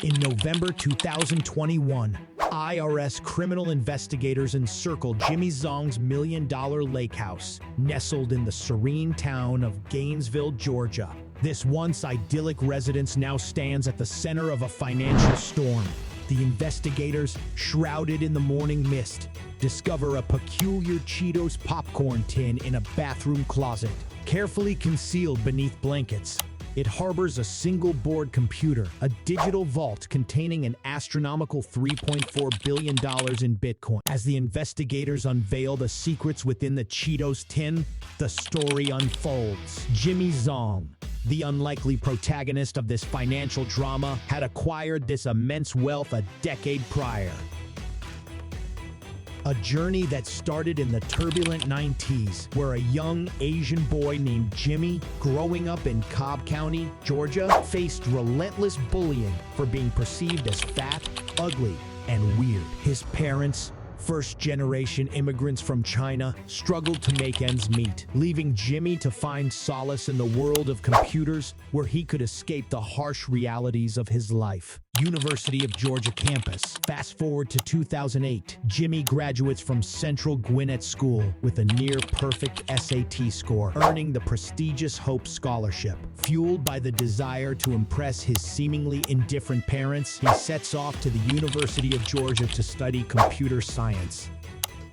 In November 2021, IRS criminal investigators encircled Jimmy Zong's million-dollar lake house, nestled in the serene town of Gainesville, Georgia. This once idyllic residence now stands at the center of a financial storm. The investigators, shrouded in the morning mist, discover a peculiar Cheetos popcorn tin in a bathroom closet, carefully concealed beneath blankets. It harbors a single-board computer, a digital vault containing an astronomical $3.4 billion in Bitcoin. As the investigators unveil the secrets within the Cheetos tin, the story unfolds. Jimmy Zong, the unlikely protagonist of this financial drama, had acquired this immense wealth a decade prior. A journey that started in the turbulent 90s, where a young Asian boy named Jimmy, growing up in Cobb County, Georgia, faced relentless bullying for being perceived as fat, ugly, and weird. His parents, first-generation immigrants from China, struggled to make ends meet, leaving Jimmy to find solace in the world of computers, where he could escape the harsh realities of his life. University of Georgia campus. Fast forward to 2008, Jimmy graduates from Central Gwinnett School with a near-perfect SAT score, earning the prestigious Hope Scholarship. Fueled by the desire to impress his seemingly indifferent parents, he sets off to the University of Georgia to study computer science.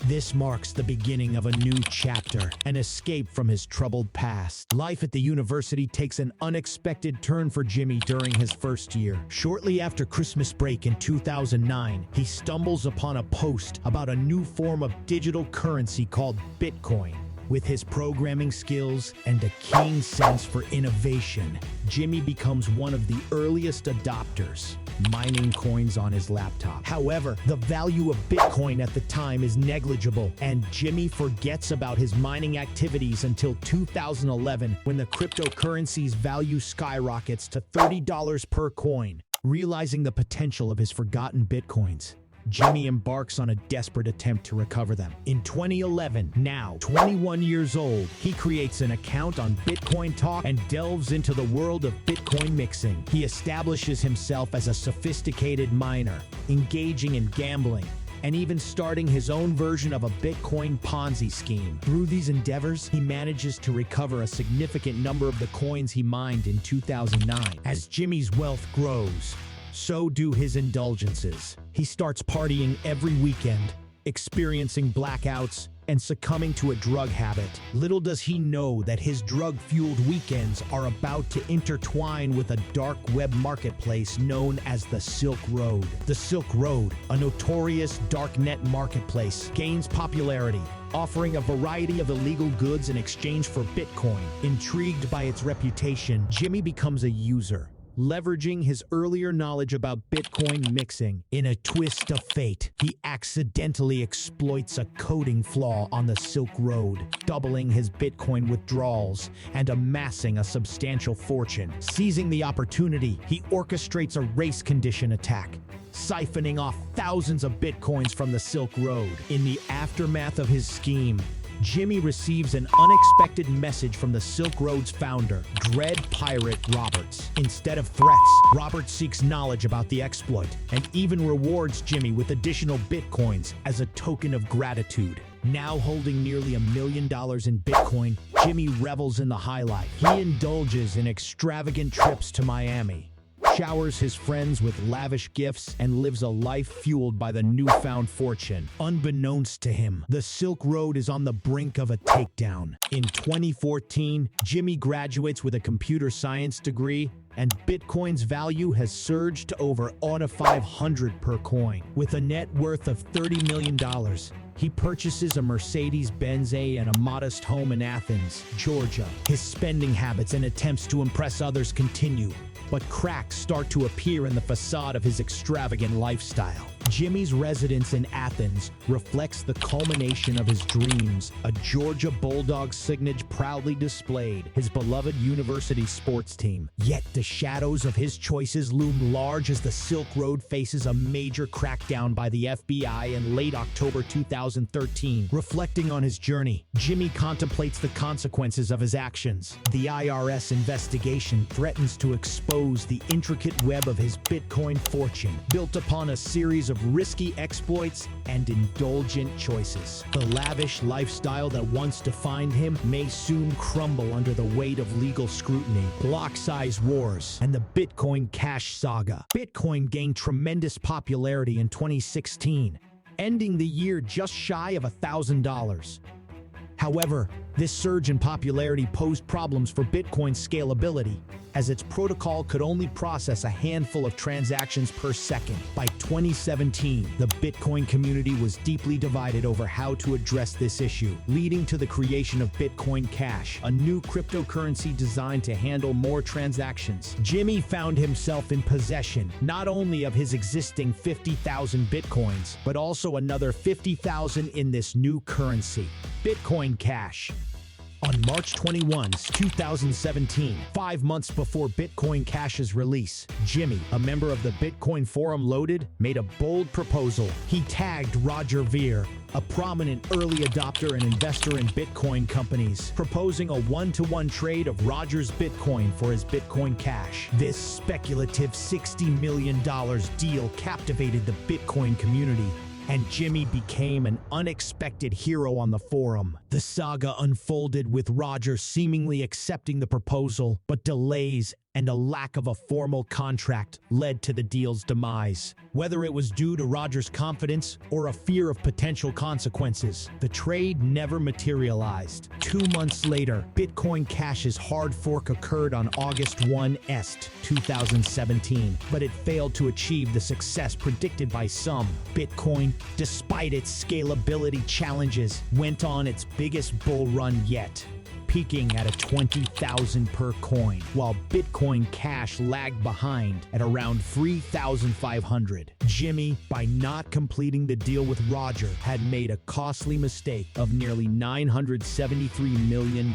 This marks the beginning of a new chapter, an escape from his troubled past. Life at the university takes an unexpected turn for Jimmy during his first year. Shortly after Christmas break in 2009, he stumbles upon a post about a new form of digital currency called Bitcoin. With his programming skills and a keen sense for innovation, Jimmy becomes one of the earliest adopters, mining coins on his laptop. However, the value of Bitcoin at the time is negligible, and Jimmy forgets about his mining activities until 2011, when the cryptocurrency's value skyrockets to $30 per coin. Realizing the potential of his forgotten Bitcoins, Jimmy embarks on a desperate attempt to recover them. In 2011, now 21 years old, he creates an account on Bitcoin Talk and delves into the world of Bitcoin mixing. He establishes himself as a sophisticated miner, engaging in gambling, and even starting his own version of a Bitcoin Ponzi scheme. Through these endeavors, he manages to recover a significant number of the coins he mined in 2009. As Jimmy's wealth grows, so do his indulgences. He starts partying every weekend, experiencing blackouts, and succumbing to a drug habit. Little does he know that his drug-fueled weekends are about to intertwine with a dark web marketplace known as the Silk Road. The Silk Road, a notorious darknet marketplace, gains popularity, offering a variety of illegal goods in exchange for Bitcoin. Intrigued by its reputation, Jimmy becomes a user, leveraging his earlier knowledge about Bitcoin mixing. In a twist of fate, he accidentally exploits a coding flaw on the Silk Road, doubling his Bitcoin withdrawals and amassing a substantial fortune. Seizing the opportunity, he orchestrates a race condition attack, siphoning off thousands of Bitcoins from the Silk Road. In the aftermath of his scheme, Jimmy receives an unexpected message from the Silk Road's founder, Dread Pirate Roberts. Instead of threats, Roberts seeks knowledge about the exploit and even rewards Jimmy with additional Bitcoins as a token of gratitude. Now holding nearly $1 million in Bitcoin, Jimmy revels in the high life. He indulges in extravagant trips to Miami, showers his friends with lavish gifts, and lives a life fueled by the newfound fortune. Unbeknownst to him, the Silk Road is on the brink of a takedown. In 2014, Jimmy graduates with a computer science degree, and Bitcoin's value has surged to over $500 per coin. With a net worth of $30 million, he purchases a Mercedes-Benz and a modest home in Athens, Georgia. His spending habits and attempts to impress others continue, but cracks start to appear in the facade of his extravagant lifestyle. Jimmy's residence in Athens reflects the culmination of his dreams, a Georgia Bulldog signage proudly displayed, his beloved university sports team. Yet the shadows of his choices loom large as the Silk Road faces a major crackdown by the FBI in late October 2013. Reflecting on his journey, Jimmy contemplates the consequences of his actions. The IRS investigation threatens to expose the intricate web of his Bitcoin fortune, built upon a series of risky exploits and indulgent choices. The lavish lifestyle that once defined him may soon crumble under the weight of legal scrutiny. Block size wars and the Bitcoin Cash saga. Bitcoin gained tremendous popularity in 2016, ending the year just shy of $1,000. However, this surge in popularity posed problems for Bitcoin's scalability, as its protocol could only process a handful of transactions per second. By 2017, the Bitcoin community was deeply divided over how to address this issue, leading to the creation of Bitcoin Cash, a new cryptocurrency designed to handle more transactions. Jimmy found himself in possession not only of his existing 50,000 Bitcoins, but also another 50,000 in this new currency, Bitcoin Cash. On March 21, 2017, 5 months before Bitcoin Cash's release, Jimmy, a member of the Bitcoin forum Loaded, made a bold proposal. He tagged Roger Ver, a prominent early adopter and investor in Bitcoin companies, proposing a one-to-one trade of Roger's Bitcoin for his Bitcoin Cash. This speculative $60 million deal captivated the Bitcoin community, and Jimmy became an unexpected hero on the forum. The saga unfolded with Roger seemingly accepting the proposal, but delays and a lack of a formal contract led to the deal's demise. Whether it was due to Roger's confidence or a fear of potential consequences, the trade never materialized. 2 months later, Bitcoin Cash's hard fork occurred on August 1, 2017, but it failed to achieve the success predicted by some. Bitcoin, despite its scalability challenges, went on its biggest bull run yet, peaking at a 20,000 per coin, while Bitcoin Cash lagged behind at around 3,500. Jimmy, by not completing the deal with Roger, had made a costly mistake of nearly $973 million.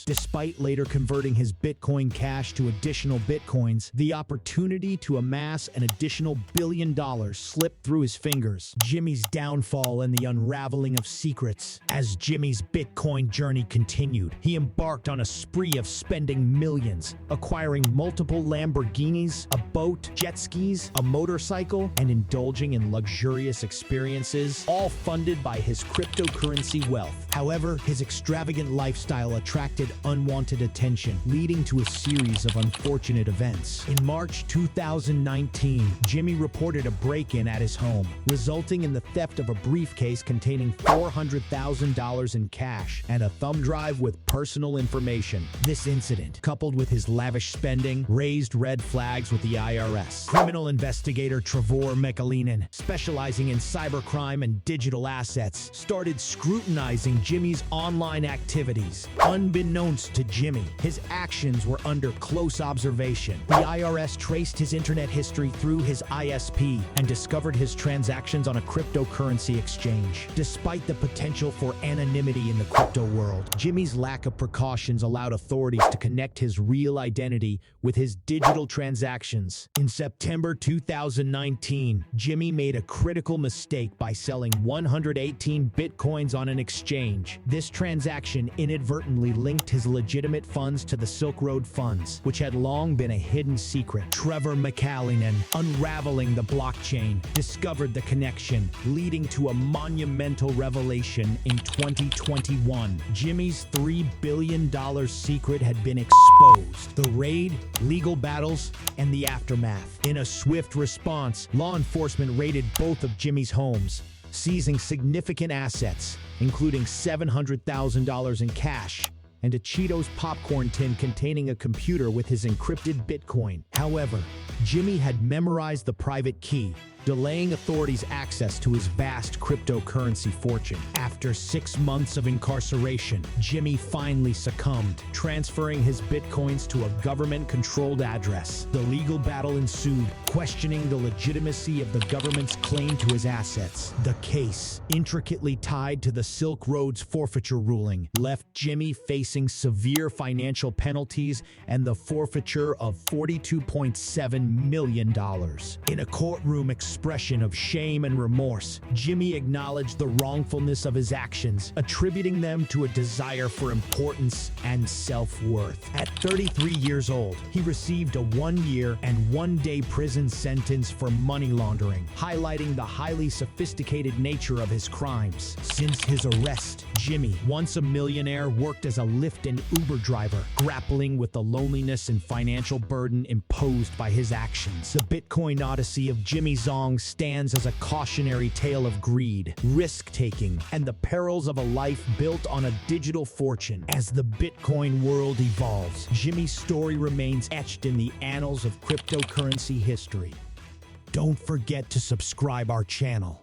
Despite later converting his Bitcoin Cash to additional Bitcoins, the opportunity to amass an additional $1 billion slipped through his fingers. Jimmy's downfall and the unraveling of secrets. As Jimmy's Bitcoin journey continued, he embarked on a spree of spending millions, acquiring multiple Lamborghinis, a boat, jet skis, a motorcycle, and indulging in luxurious experiences, all funded by his cryptocurrency wealth. However, his extravagant lifestyle attracted unwanted attention, leading to a series of unfortunate events. In March 2019, Jimmy reported a break-in at his home, resulting in the theft of a briefcase containing $400,000 in cash and a thumb drive with personal information. This incident, coupled with his lavish spending, raised red flags with the IRS. Criminal investigator Trevor McAleenan, specializing in cybercrime and digital assets, started scrutinizing Jimmy's online activities. Unbeknownst to Jimmy, his actions were under close observation. The IRS traced his internet history through his ISP and discovered his transactions on a cryptocurrency exchange. Despite the potential for anonymity in the crypto world, Jimmy's lack of precautions allowed authorities to connect his real identity with his digital transactions. In September 2019, Jimmy made a critical mistake by selling 118 Bitcoins on an exchange. This transaction inadvertently linked his legitimate funds to the Silk Road funds, which had long been a hidden secret. Trevor McAleenan, unraveling the blockchain, discovered the connection, leading to a monumental revelation in 2021. Jimmy's $3 billion secret had been exposed. The raid, legal battles, and the aftermath. In a swift response, law enforcement raided both of Jimmy's homes, seizing significant assets, including $700,000 in cash and a Cheetos popcorn tin containing a computer with his encrypted Bitcoin. However, Jimmy had memorized the private key, delaying authorities' access to his vast cryptocurrency fortune. After 6 months of incarceration, Jimmy finally succumbed, transferring his Bitcoins to a government-controlled address. The legal battle ensued, questioning the legitimacy of the government's claim to his assets. The case, intricately tied to the Silk Road's forfeiture ruling, left Jimmy facing severe financial penalties and the forfeiture of $42.7 million. In a courtroom expression of shame and remorse, Jimmy acknowledged the wrongfulness of his actions, attributing them to a desire for importance and self-worth. At 33 years old, he received a 1-year and 1-day prison sentence for money laundering, highlighting the highly sophisticated nature of his crimes. Since his arrest, Jimmy, once a millionaire, worked as a Lyft and Uber driver, grappling with the loneliness and financial burden imposed by his actions. The Bitcoin odyssey of Jimmy Zong stands as a cautionary tale of greed, risk-taking, and the perils of a life built on a digital fortune. As the Bitcoin world evolves, Jimmy's story remains etched in the annals of cryptocurrency history. Don't forget to subscribe our channel.